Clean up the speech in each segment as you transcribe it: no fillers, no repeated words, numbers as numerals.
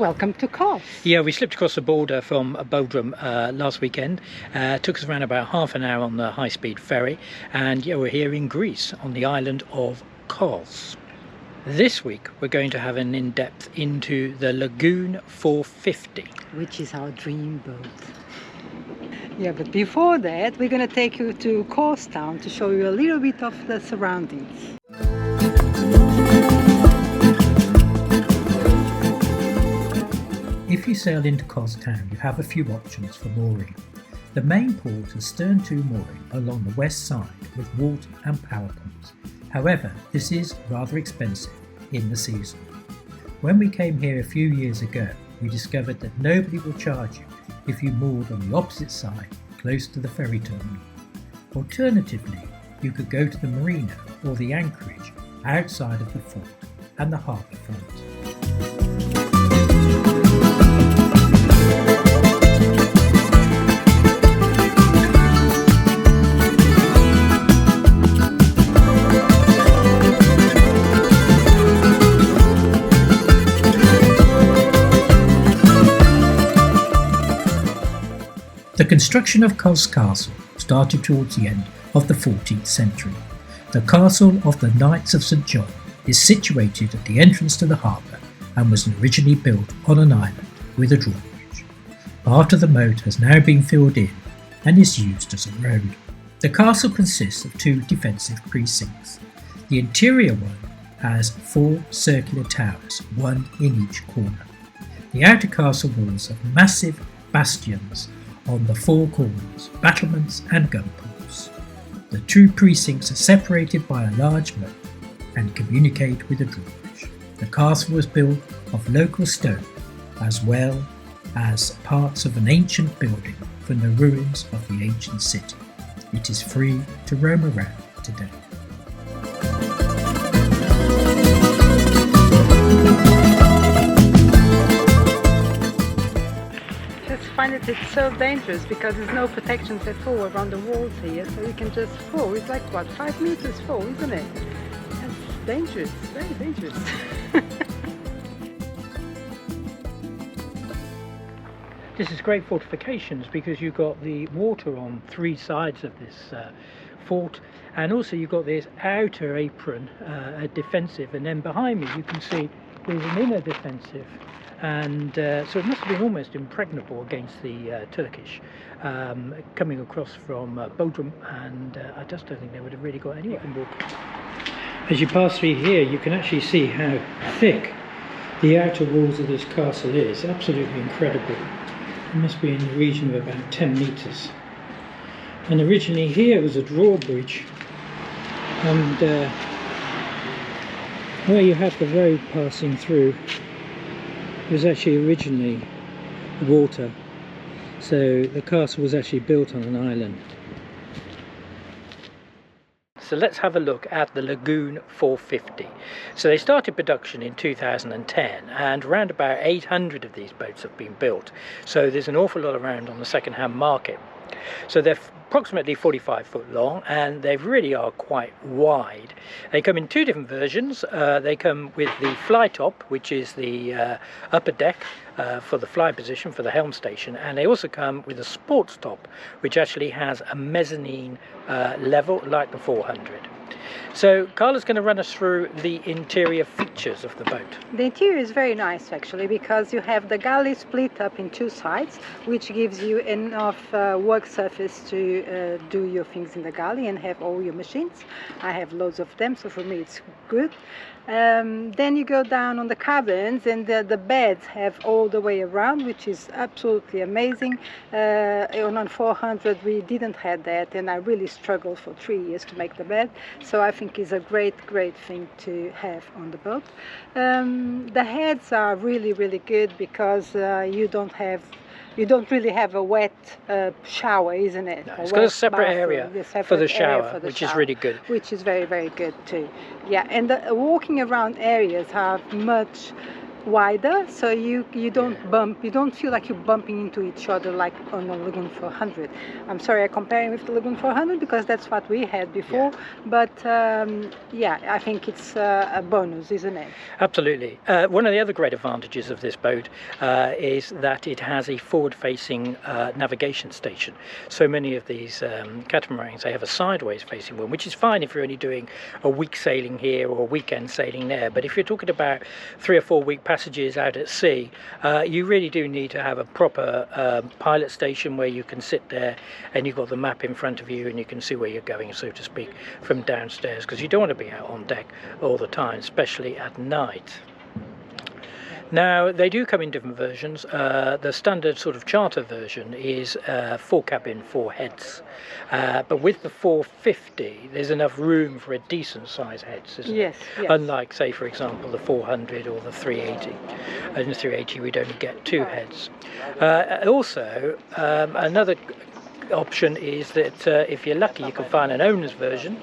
welcome to Kos. Yeah, we slipped across the border from Bodrum last weekend. Took us around about half an hour on the high-speed ferry, and yeah, we're here in Greece on the island of Kos. This week we're going to have an in-depth into the Lagoon 450, which is our dream boat. Yeah, but before that we're going to take you to Kos town to show you a little bit of the surroundings. If you sail into Kos town, you have a few options for mooring. The main port is stern-to mooring along the west side with water and power pumps. However, this is rather expensive in the season. When we came here a few years ago, we discovered that nobody will charge you if you moored on the opposite side, close to the ferry terminal. Alternatively, you could go to the marina or the anchorage outside of the fort and the harbour front. The construction of Kos Castle started towards the end of the 14th century. The castle of the Knights of St John is situated at the entrance to the harbour and was originally built on an island with a drawbridge. Part of the moat has now been filled in and is used as a road. The castle consists of two defensive precincts. The interior one has 4 circular towers, one in each corner. The outer castle walls have massive bastions on the 4 corners, battlements and gun ports. The 2 precincts are separated by a large moat and communicate with a drawbridge. The castle was built of local stone as well as parts of an ancient building from the ruins of the ancient city. It is free to roam around today. I find that it's so dangerous because there's no protections at all around the walls here, so you can just fall. It's like what, 5 meters fall, isn't it? That's dangerous, very dangerous. This is great fortifications because you've got the water on 3 sides of this fort, and also you've got this outer apron, a defensive, and then behind me you can see there's an inner defensive. And so it must have been almost impregnable against the Turkish coming across from Bodrum, and I just don't think they would have really got anyone. As you pass through here, you can actually see how thick the outer walls of this castle is. Absolutely incredible. It must be in the region of about 10 metres. And originally here was a drawbridge, and where you have the road passing through, it was actually originally water, so the castle was actually built on an island. So let's have a look at the Lagoon 450. So they started production in 2010, and around about 800 of these boats have been built. So there's an awful lot around on the second-hand market. So they're approximately 45 foot long, and they really are quite wide. They come in 2 different versions. They come with the fly top, which is the upper deck for the fly position for the helm station, and they also come with a sports top, which actually has a mezzanine level like the 400. So Carla's going to run us through the interior features of the boat. The interior is very nice actually, because you have the galley split up in 2 sides, which gives you enough work surface to do your things in the galley and have all your machines. I have loads of them, so for me it's good. Then you go down on the cabins, and the beds have all the way around, which is absolutely amazing. On 400 we didn't have that, and I really struggled for 3 years to make the bed, so I think it's a great thing to have on the boat. The heads are really good because you don't really have a wet shower, isn't it? No, it's got a separate area for the shower, which is really good. Which is very good too. Yeah, and the walking around areas are much wider, so you don't bump, you don't feel like you're bumping into each other like on the Lagoon 400. I'm sorry, I'm comparing with the Lagoon 400 because that's what we had before, but yeah, I think it's a bonus, isn't it? Absolutely. One of the other great advantages of this boat is that it has a forward-facing navigation station. So many of these catamarans, they have a sideways-facing one, which is fine if you're only doing a week sailing here or a weekend sailing there. But if you're talking about 3 or 4 week passages out at sea, you really do need to have a proper pilot station where you can sit there and you've got the map in front of you and you can see where you're going, so to speak, from downstairs, because you don't want to be out on deck all the time, especially at night. Now, they do come in different versions. The standard sort of charter version is 4 cabin, 4 heads. But with the 450, there's enough room for a decent size heads, isn't Yes, it? yes. Unlike, say, for example, the 400 or the 380. In the 380, we'd only get 2 heads. Also, another option is that if you're lucky, you can find an owner's version,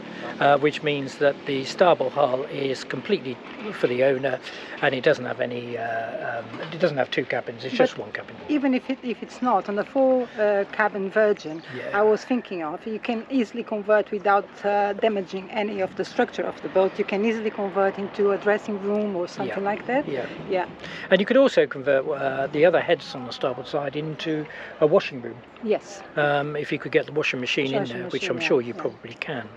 which means that the starboard hull is completely for the owner, and it doesn't have any. It doesn't have 2 cabins. It's just 1 cabin. Even if it's not on the 4 cabin version, I was thinking of, you can easily convert without damaging any of the structure of the boat. You can easily convert into a dressing room or something like that. Yeah. And you could also convert the other heads on the starboard side into a washing room. Yes. If you could get the washing machine in there, which I'm sure you probably can.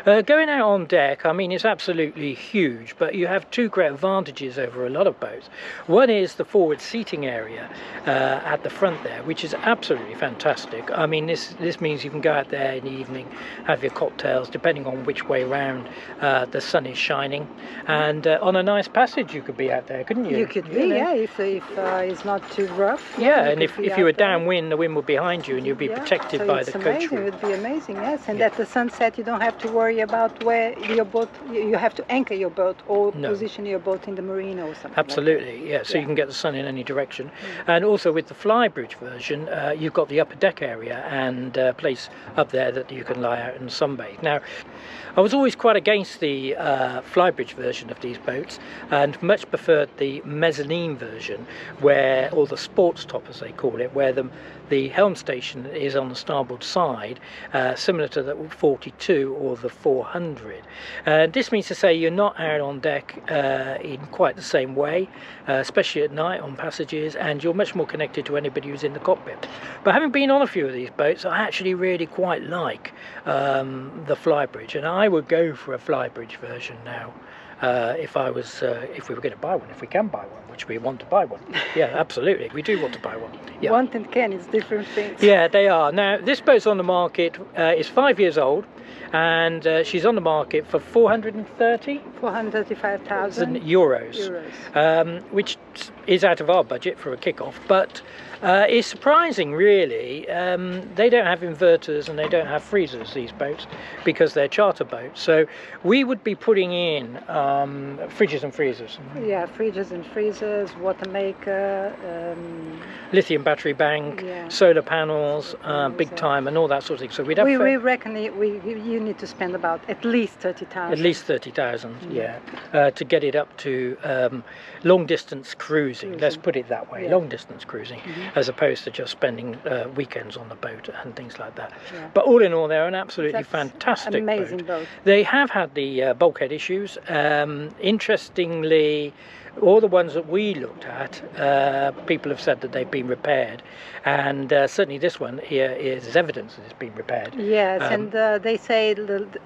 Yeah. Going out on deck, I mean, it's absolutely huge, but you have 2 great advantages over a lot of boats. One is the forward seating area at the front there, which is absolutely fantastic. I mean, this means you can go out there in the evening, have your cocktails, depending on which way round the sun is shining, and on a nice passage you could be out there, couldn't you? You could be, yeah, if it's not too rough. Yeah, and if you were downwind, the wind would be behind you and you'd be protected by the coach room. It would be amazing, yes. And at the sunset, you don't have to worry about where your boat, you have to anchor your boat or position your boat in the marina or something. Absolutely, like that. So you can get the sun in any direction. And also with the flybridge version, you've got the upper deck area and a place up there that you can lie out and sunbathe. Now, I was always quite against the flybridge version of these boats and much preferred the mezzanine version, or the sports top as they call it, where the helm station is on the starboard side, similar to the 42 or the 400. This means to say you're not out on deck in quite the same way, especially at night on passages, and you're much more connected to anybody who's in the cockpit. But having been on a few of these boats, I actually really quite like the flybridge, and I would go for a flybridge version now. If we were going to buy one, if we can buy one, which we want to buy one. Yeah, absolutely, we do want to buy one. Yeah. Want and can is different things. Yeah, they are. Now, this boat's on the market, is 5 years old, and she's on the market for 435,000 euros, which is out of our budget for a kick-off, but it's surprising, really. They don't have inverters and they don't have freezers, these boats, because they're charter boats. So we would be putting in fridges and freezers. Yeah, fridges and freezers, water maker, lithium battery bank, solar panels, big time, and all that sort of thing. So we'd have. We reckon you need to spend about at least 30,000. At least 30,000, to get it up to long distance cruising. Let's put it that way, long distance cruising, as opposed to just spending weekends on the boat and things like that. But all in all, they're an absolutely fantastic amazing boat. They have had the bulkhead issues. Interestingly, all the ones that we looked at, people have said that they've been repaired, and certainly this one here is evidence that it's been repaired. Yes, and they say,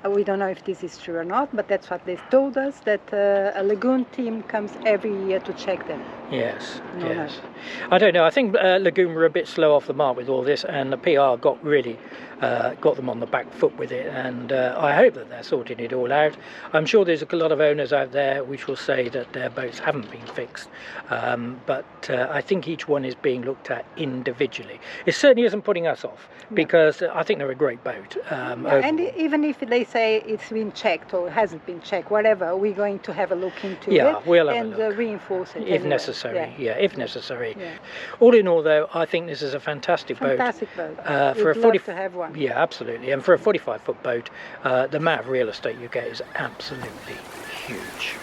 we don't know if this is true or not, but that's what they've told us, that a Lagoon team comes every year to check them. Yes. I don't know, I think Lagoon were a bit slow off the mark with all this, and the PR got them on the back foot with it, and I hope that they're sorting it all out. I'm sure there's a lot of owners out there which will say that their boats haven't been fixed, but I think each one is being looked at individually. It certainly isn't putting us off, because I think they're a great boat. And even if they say it's been checked or hasn't been checked, whatever, we're going to have a look into it we'll have and a look. Reinforce it if necessary. If necessary. All in all, though, I think this is a fantastic boat. Fantastic boat. For We'd love to have one. Yeah, absolutely. And for a 45-foot boat, the amount of real estate you get is absolutely huge.